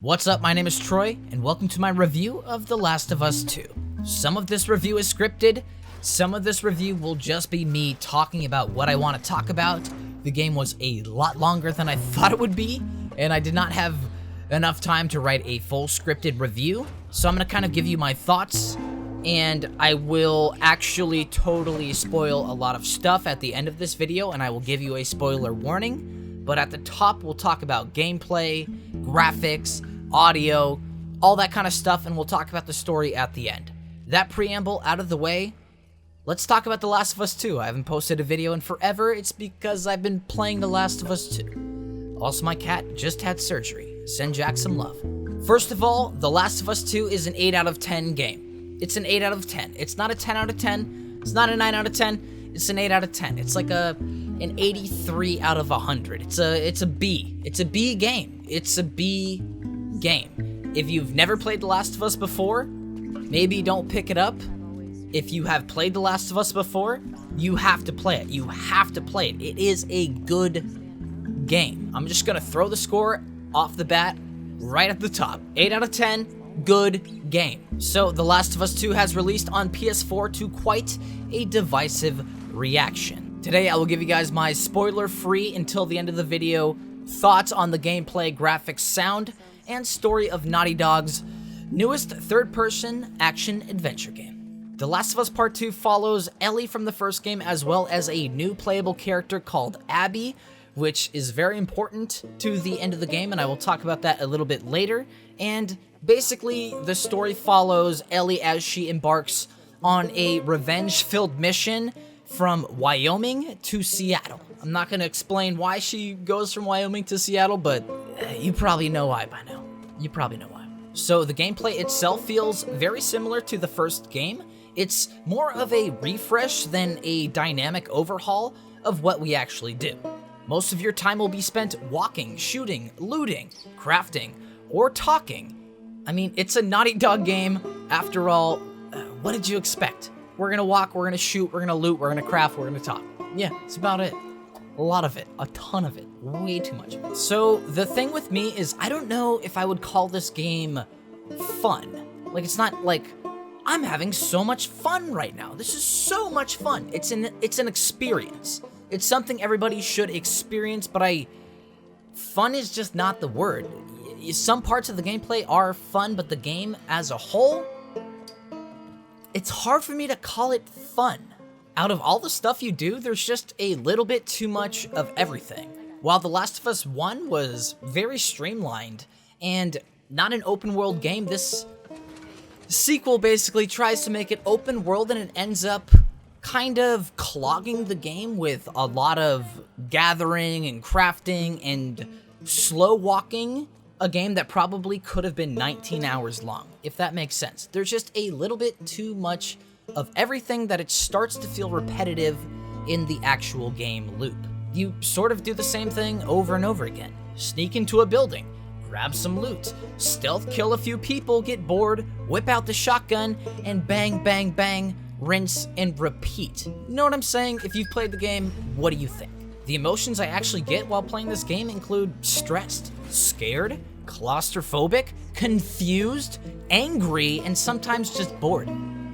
What's up, my name is Troy, and welcome to my review of The Last of Us 2. Some of this review is scripted, some of this review will just be me talking about what I want to talk about. The game was a lot longer than I thought it would be, and I did not have enough time to write a full scripted review, so I'm going to kind of give you my thoughts, and I will actually totally spoil a lot of stuff at the end of this video, and I will give you a spoiler warning. But at the top, we'll talk about gameplay, graphics, audio, all that kind of stuff, and we'll talk about the story at the end. That preamble out of the way, let's talk about The Last of Us 2. I haven't posted a video in forever. It's because I've been playing The Last of Us 2. Also, my cat just had surgery. Send Jack some love. First of all, The Last of Us 2 is an 8 out of 10 game. It's an 8 out of 10. It's not a 10 out of 10. It's not a 9 out of 10. It's an 8 out of 10. It's like an 83 out of 100. It's a B. It's a B game. It's a B game. If you've never played The Last of Us before, maybe don't pick it up. If you have played The Last of Us before, you have to play it. You have to play it. It is a good game. I'm just gonna throw the score off the bat right at the top. 8 out of 10, good game. So The Last of Us 2 has released on PS4 to quite a divisive reaction. Today I will give you guys my spoiler-free until the end of the video thoughts on the gameplay, graphics, sound, and story of Naughty Dog's newest third-person action-adventure game. The Last of Us Part 2 follows Ellie from the first game as well as a new playable character called Abby, which is very important to the end of the game, and I will talk about that a little bit later. And basically, the story follows Ellie as she embarks on a revenge-filled mission from Wyoming to Seattle. I'm not going to explain why she goes from Wyoming to Seattle, but you probably know why by now. You probably know why. So the gameplay itself feels very similar to the first game. It's more of a refresh than a dynamic overhaul of what we actually do. Most of your time will be spent walking, shooting, looting, crafting, or talking. I mean, it's a Naughty Dog game. After all, what did you expect? We're gonna walk, we're gonna shoot, we're gonna loot, we're gonna craft, we're gonna talk. Yeah, that's about it. A lot of it, a ton of it, way too much of it. So the thing with me is I don't know if I would call this game fun. Like, it's not like I'm having so much fun right now. This is so much fun. It's an experience. It's something everybody should experience, but fun is just not the word. Some parts of the gameplay are fun, but the game as a whole, it's hard for me to call it fun. Out of all the stuff you do, there's just a little bit too much of everything. While The Last of Us 1 was very streamlined and not an open world game, this sequel basically tries to make it open world, and it ends up kind of clogging the game with a lot of gathering and crafting and slow walking a game that probably could have been 19 hours long, if that makes sense. There's just a little bit too much of everything that it starts to feel repetitive in the actual game loop. You sort of do the same thing over and over again. Sneak into a building, grab some loot, stealth kill a few people, get bored, whip out the shotgun, and bang, bang, bang, rinse and repeat. You know what I'm saying? If you've played the game, what do you think? The emotions I actually get while playing this game include stressed, scared, claustrophobic, confused, angry, and sometimes just bored.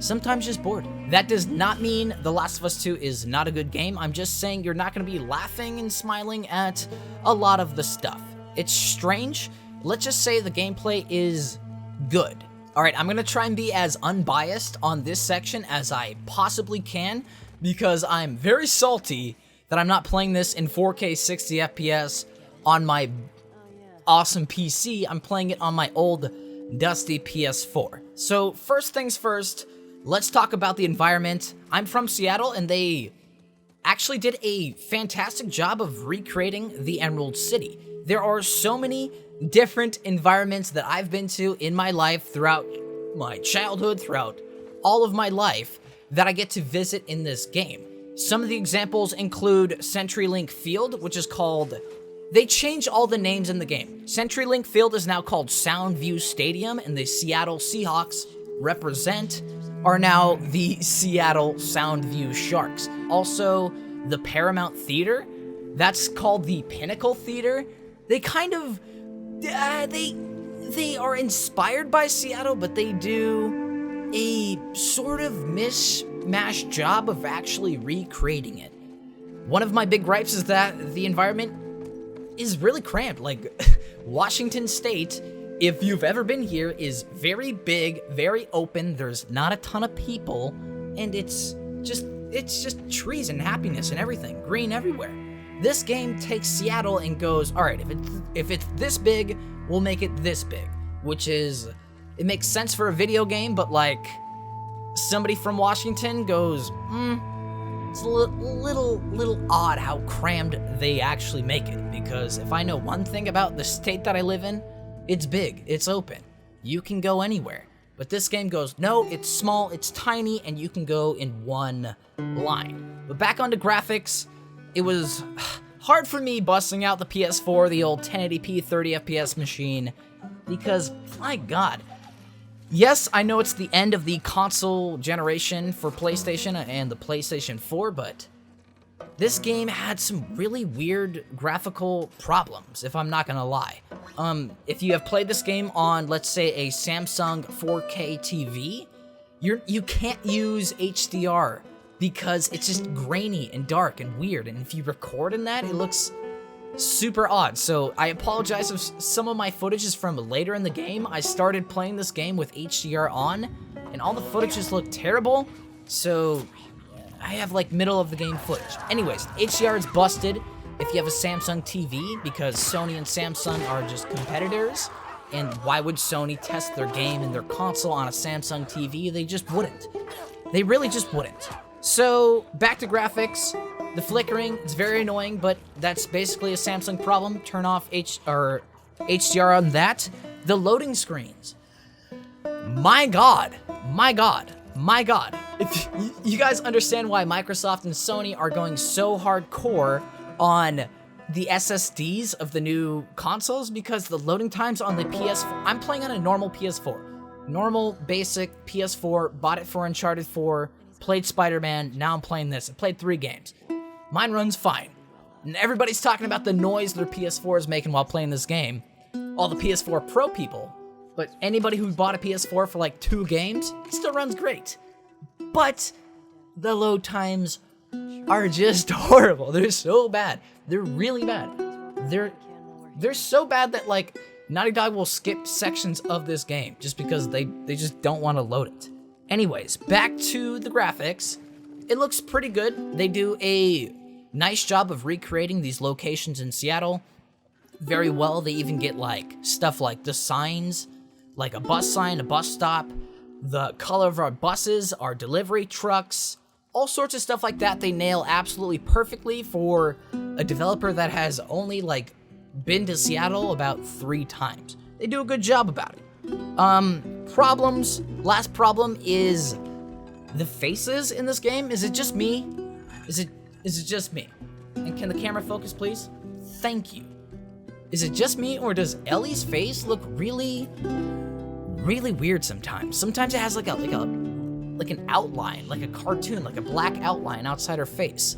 Sometimes just bored. That does not mean The Last of Us 2 is not a good game. I'm just saying you're not going to be laughing and smiling at a lot of the stuff. It's strange. Let's just say the gameplay is good. Alright, I'm going to try and be as unbiased on this section as I possibly can, because I'm very salty that I'm not playing this in 4K 60 FPS on my awesome PC. I'm playing it on my old dusty PS4. So first things first, let's talk about the environment. I'm from Seattle, and they actually did a fantastic job of recreating the Emerald City. There are so many different environments that I've been to in my life throughout my childhood, throughout all of my life, that I get to visit in this game. Some of the examples include CenturyLink Field, which is called... They changed all the names in the game. CenturyLink Field is now called Soundview Stadium, and the Seattle Seahawks are now the Seattle Soundview Sharks. Also, the Paramount Theater, that's called the Pinnacle Theater. They kind of... they are inspired by Seattle, but they do a sort of mishmash job of actually recreating it. One of my big gripes is that the environment is really cramped. Like, Washington State, if you've ever been here, is very big, very open. There's not a ton of people, and it's just trees and happiness and everything, green everywhere. This game takes Seattle and goes, all right, if it's this big, we'll make it this big, which is, it makes sense for a video game, but like, somebody from Washington goes, it's a little odd how crammed they actually make it, because if I know one thing about the state that I live in, it's big, it's open, you can go anywhere. But this game goes, no, it's small, it's tiny, and you can go in one line. But back onto graphics, it was hard for me busting out the PS4, the old 1080p 30 FPS machine, because, my god. Yes, I know it's the end of the console generation for PlayStation and the PlayStation 4, but this game had some really weird graphical problems, if I'm not gonna lie. If you have played this game on, let's say, a Samsung 4K TV, you can't use HDR because it's just grainy and dark and weird, and if you record in that, it looks super odd. So I apologize if some of my footage is from later in the game. I started playing this game with HDR on, and all the footage just looked terrible, so I have like middle of the game footage. Anyways, HDR is busted if you have a Samsung TV, because Sony and Samsung are just competitors, and why would Sony test their game and their console on a Samsung TV? They just wouldn't. They really just wouldn't. So, back to graphics. The flickering, it's very annoying, but that's basically a Samsung problem. Turn off HDR on that. The loading screens. My god. If you guys understand why Microsoft and Sony are going so hardcore on the SSDs of the new consoles, because the loading times on the PS4, I'm playing on a normal PS4. Normal, basic PS4, bought it for Uncharted 4, played Spider-Man, now I'm playing this. I played 3 games. Mine runs fine. And everybody's talking about the noise their PS4 is making while playing this game. All the PS4 Pro people. But anybody who bought a PS4 for like 2 games, it still runs great. But the load times are just horrible. They're so bad. They're really bad. They're so bad that like Naughty Dog will skip sections of this game just because they just don't want to load it. Anyways, back to the graphics. It looks pretty good. They do a nice job of recreating these locations in Seattle very well. They even get like stuff like the signs, like a bus sign, a bus stop, the color of our buses, our delivery trucks, all sorts of stuff like that. They nail absolutely perfectly for a developer that has only like been to Seattle about 3 times. They do a good job about it. Problems. Last problem is the faces in this game. Is it just me? Is it just me? And can the camera focus, please? Thank you. Is it just me, or does Ellie's face look really weird sometimes? Sometimes it has like an outline, like a cartoon, like a black outline outside her face.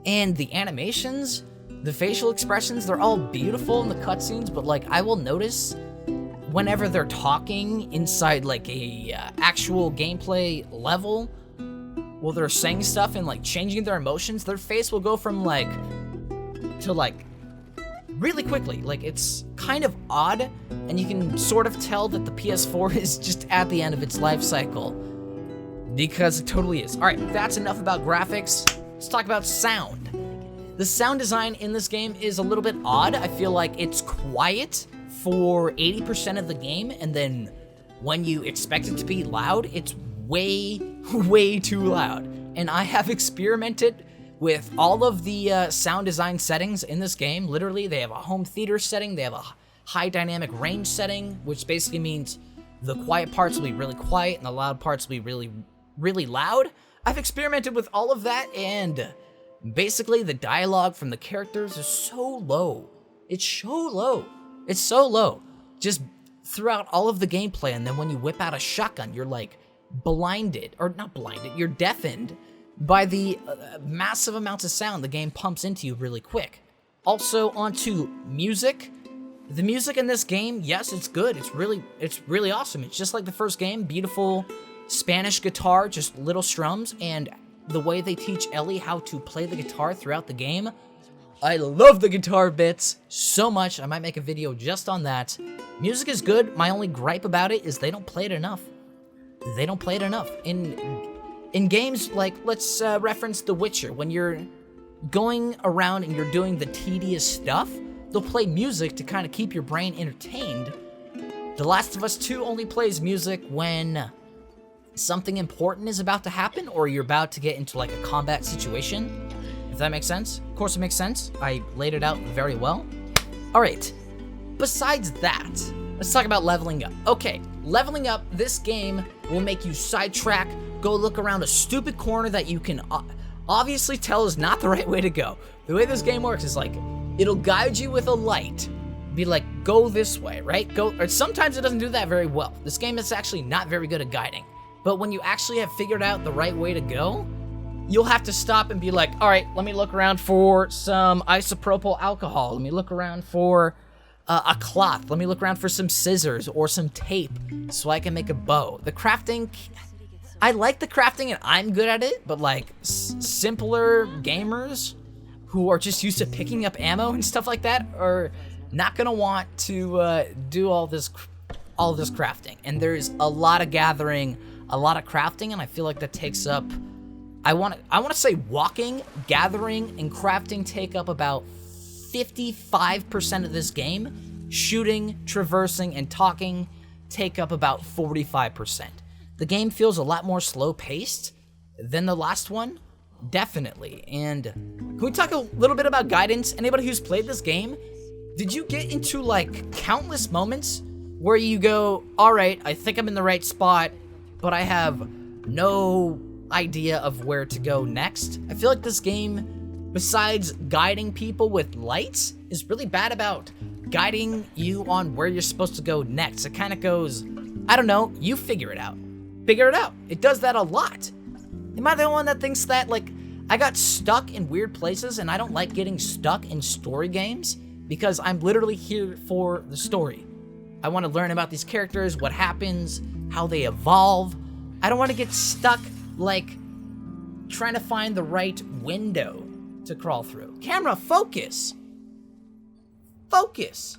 And the animations, the facial expressions, they're all beautiful in the cutscenes, but like I will notice whenever they're talking inside like a actual gameplay level, while they're saying stuff and like changing their emotions, their face will go from like to like really quickly. Like it's kind of odd, and you can sort of tell that the PS4 is just at the end of its life cycle, because it totally is. All right, that's enough about graphics. Let's talk about sound. The sound design in this game is a little bit odd. I feel like it's quiet for 80% of the game, and then when you expect it to be loud, it's way too loud. And I have experimented with all of the sound design settings in this game. Literally, they have a home theater setting, they have a high dynamic range setting, which basically means the quiet parts will be really quiet and the loud parts will be really loud. I've experimented with all of that, and basically the dialogue from the characters is so low. It's so low. Just throughout all of the gameplay, and then when you whip out a shotgun, you're like blinded, or not blinded, you're deafened by the massive amounts of sound the game pumps into you really quick. Also, onto music. The music in this game, yes, it's good. It's really awesome. It's just like the first game, beautiful Spanish guitar, just little strums, and the way they teach Ellie how to play the guitar throughout the game. I love the guitar bits so much. I might make a video just on that. Music is good. My only gripe about it is they don't play it enough. They don't play it enough. In games like, let's reference The Witcher. When you're going around and you're doing the tedious stuff, they'll play music to kind of keep your brain entertained. The Last of Us 2 only plays music when something important is about to happen or you're about to get into like a combat situation. If that makes sense. Of course it makes sense. I laid it out very well. All right. Besides that, let's talk about leveling up. Okay, leveling up, this game will make you sidetrack, go look around a stupid corner that you can obviously tell is not the right way to go. The way this game works is like, it'll guide you with a light. Be like, go this way, right? Go. Or sometimes it doesn't do that very well. This game is actually not very good at guiding. But when you actually have figured out the right way to go, you'll have to stop and be like, all right, let me look around for some isopropyl alcohol. Let me look around for a cloth. Let me look around for some scissors or some tape so I can make a bow. The crafting, I like the crafting and I'm good at it, but like simpler gamers who are just used to picking up ammo and stuff like that are not gonna want to do all this crafting. And there's a lot of gathering, a lot of crafting, and I feel like that takes up, I want to say walking, gathering, and crafting take up about 55% of this game. Shooting, traversing, and talking take up about 45%. The game feels a lot more slow-paced than the last one, definitely. And can we talk a little bit about guidance? Anybody who's played this game, did you get into like countless moments where you go, all right, I think I'm in the right spot, but I have no idea of where to go next? I feel like this game, besides guiding people with lights, is really bad about guiding you on where you're supposed to go next. It kind of goes, I don't know, you figure it out. Figure it out. It does that a lot. Am I the only one that thinks that? Like, I got stuck in weird places, and I don't like getting stuck in story games because I'm literally here for the story. I want to learn about these characters, what happens, how they evolve. I don't want to get stuck, like, trying to find the right window to crawl through. Camera, focus. Focus.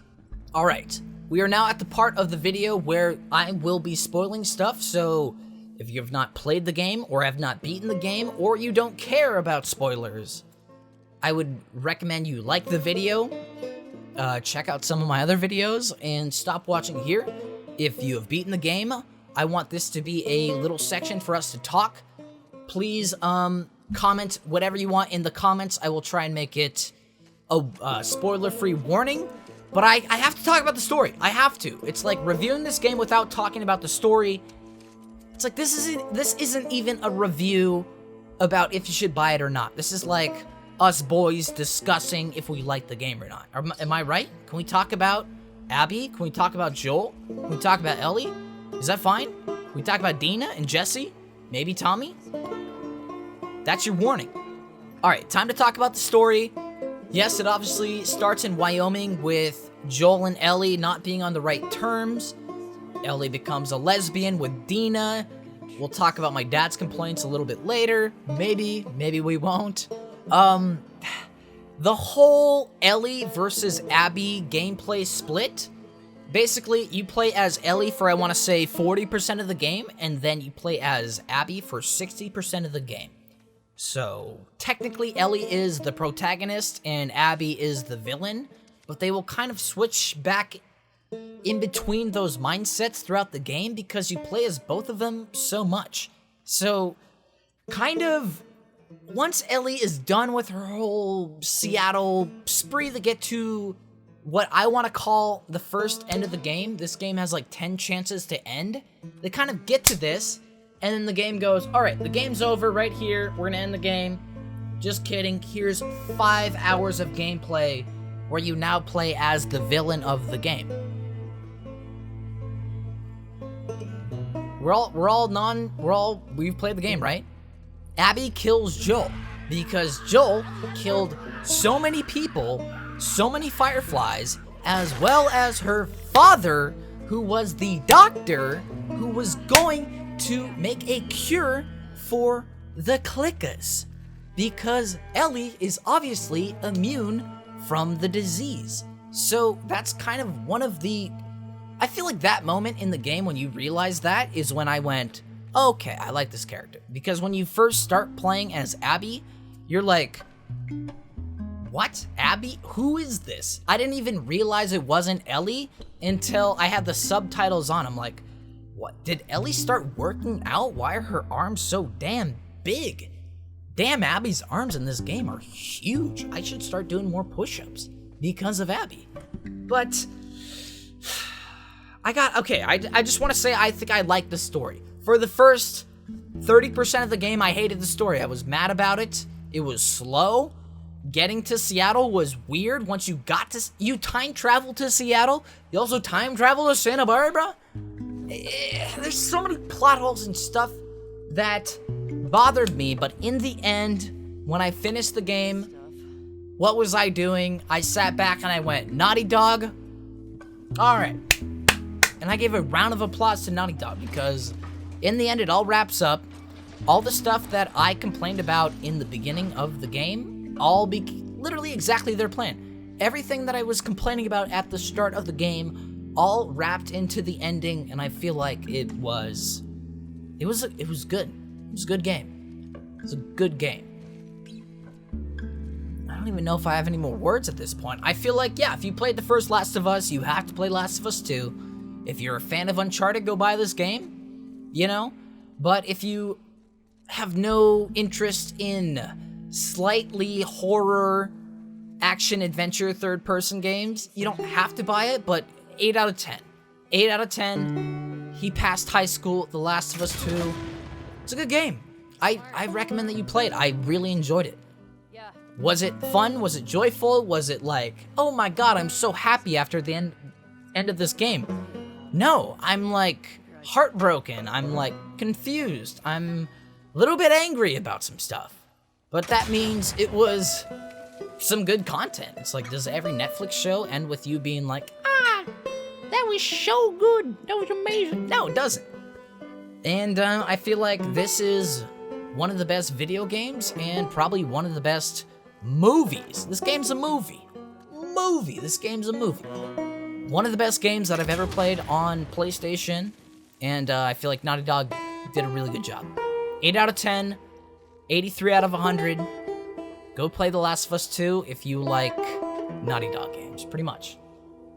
All right. We are now at the part of the video where I will be spoiling stuff, so if you have not played the game or have not beaten the game or you don't care about spoilers, I would recommend you like the video, check out some of my other videos, and stop watching here. If you have beaten the game, I want this to be a little section for us to talk. Please comment whatever you want in the comments. I will try and make it a spoiler-free warning. But I have to talk about the story. I have to. It's like reviewing this game without talking about the story. It's like this isn't even a review about if you should buy it or not. This is like us boys discussing if we like the game or not. Am I right? Can we talk about Abby? Can we talk about Joel? Can we talk about Ellie? Is that fine? Can we talk about Dina and Jesse? Maybe Tommy? That's your warning. All right, time to talk about the story. Yes, it obviously starts in Wyoming with Joel and Ellie not being on the right terms. Ellie becomes a lesbian with Dina. We'll talk about my dad's complaints a little bit later. Maybe we won't. The whole Ellie versus Abby gameplay split. Basically, you play as Ellie for, I want to say, 40% of the game, and then you play as Abby for 60% of the game. So, technically, Ellie is the protagonist and Abby is the villain, but they will kind of switch back in between those mindsets throughout the game because you play as both of them so much. So, kind of, once Ellie is done with her whole Seattle spree to get to what I want to call the first end of the game, this game has like 10 chances to end, they kind of get to this, and then the game goes, all right, the game's over right here. We're going to end the game. Just kidding. Here's 5 hours of gameplay where you now play as the villain of the game. We've played the game, right? Abby kills Joel because Joel killed so many people, so many fireflies, as well as her father, who was the doctor who was going to make a cure for the clickers, because Ellie is obviously immune from the disease. So that's kind of one of the... I feel like that moment in the game when you realize that is when I went, okay, I like this character. Because when you first start playing as Abby, you're like, what? Abby? Who is this? I didn't even realize it wasn't Ellie until I had the subtitles on. I'm like, what? Did Ellie start working out? Why are her arms so damn big? Damn, Abby's arms in this game are huge. I should start doing more push-ups because of Abby. But I just want to say I think I like the story. For the first 30% of the game, I hated the story. I was mad about it. It was slow. Getting to Seattle was weird. Once you got to... You time travel to Seattle. You also time travel to Santa Barbara. There's so many plot holes and stuff that bothered me. But in the end, when I finished the game, what was I doing? I sat back and I went, Naughty Dog. All right. And I gave a round of applause to Naughty Dog because in the end, it all wraps up. All the stuff that I complained about in the beginning of the game all be literally exactly their plan. Everything that I was complaining about at the start of the game all wrapped into the ending, and I feel like it was good. It was a good game. It was a good game. I don't even know if I have any more words at this point. I feel like, yeah, if you played the first Last of Us, you have to play Last of Us 2. If you're a fan of Uncharted, go buy this game, you know? But if you have no interest in slightly horror, action, adventure, third-person games, you don't have to buy it, but 8 out of 10. 8 out of 10. He passed high school, The Last of Us 2. It's a good game. I recommend that you play it. I really enjoyed it. Was it fun? Was it joyful? Was it like, oh my god, I'm so happy after the end of this game? No, I'm like heartbroken. I'm like confused. I'm a little bit angry about some stuff. But that means it was some good content. It's like, does every Netflix show end with you being like, that was so good, that was amazing? No, it doesn't. And I feel like this is one of the best video games and probably one of the best movies. This game's a movie. This game's a movie. One of the best games that I've ever played on PlayStation, and I feel like Naughty Dog did a really good job. 8 out of 10. 83 out of 100. Go play The Last of Us 2 if you like Naughty Dog games, pretty much.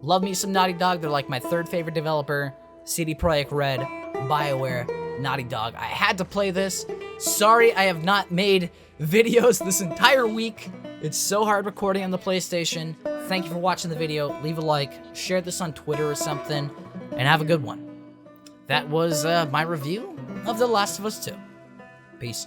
Love me some Naughty Dog. They're like my third favorite developer. CD Projekt Red, BioWare, Naughty Dog. I had to play this. Sorry I have not made videos this entire week. It's so hard recording on the PlayStation. Thank you for watching the video. Leave a like, share this on Twitter or something, and have a good one. That was my review of The Last of Us 2. Peace.